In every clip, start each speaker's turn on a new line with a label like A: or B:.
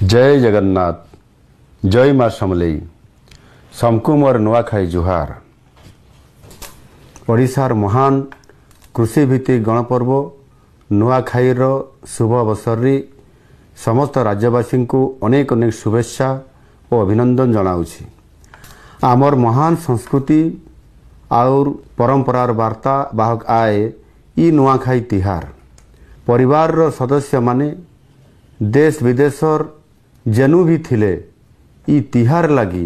A: जय जगन्नाथ जय माँ समलेई समकु मोर नुआखाई जुहार। ओडिशार महान कृषिभित्तिक गणपर्व नुआखाईर शुभ अवसर समस्त राज्यवासी को अनेक अनेक शुभेच्छा और अभिनंदन जनाऊँगी। आमर महान संस्कृति और परंपरार वार्ता बाहक आए ई नुआखाई तिहार परिवार सदस्य माने देश विदेशर जेनु भी थिले ई तिहार लगी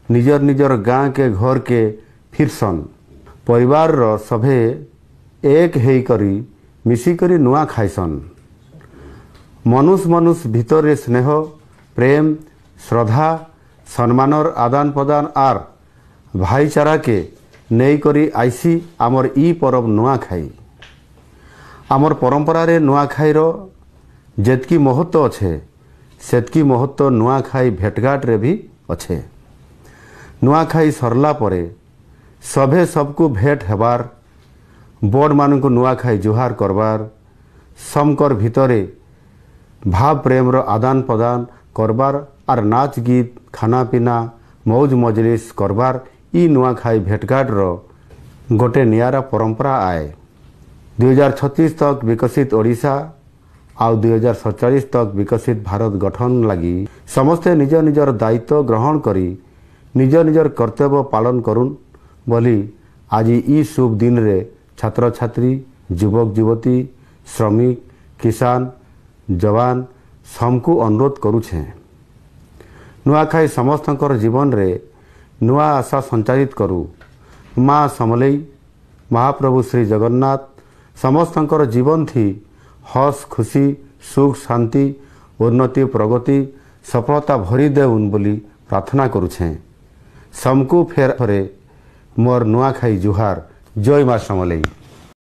A: निजर निजर गाँ के घर के फिरसन परिवार सभे एक हेई करी मिसी करी नुआ खाइसन। मनुष्य मनुष्य भितर स्नेह प्रेम श्रद्धा सम्मानर आदान प्रदान आर भाईचारा के नहीं करी आईसी आमर ई परब नुआखाई। आमर परंपरा रे नुआखाईर जेतकी महत्व अच्छे सेतकी महत्व नुआखाई भेटघाट रे भी अच्छे। नुआखाई सरला परे सभे सबको भेट हेबार बड़ मान को नुआखाई जुहार करबार समकर भितरे भाव प्रेम रो आदान प्रदान करबार और नाच गीत खाना पीना मौज मजलिस करबार ई नुआखाई भेटघाट रो गोटे नियारा परंपरा आए। 2036 तक विकसित ओडिशा आउ 2047 तक विकसित भारत गठन लगी समस्ते निज निजर दायित्व ग्रहण करी निज निजर कर्तव्य पालन करुन बोली आज ई शुभ दिन रे छात्र छात्री युवक युवती श्रमिक किसान जवान सबको अनुरोध करुछे। नुआखाई समस्तकर जीवन रे नुआ आशा संचारित करू। माँ समलेई महाप्रभु श्री जगन्नाथ समस्तकर जीवन थी हस खुशी सुख शांति उन्नति प्रगति सफलता भरी देउन बोली प्रार्थना करुछे। समकु फेर मोर नुआखाई जुहार। जय माँ समलेई।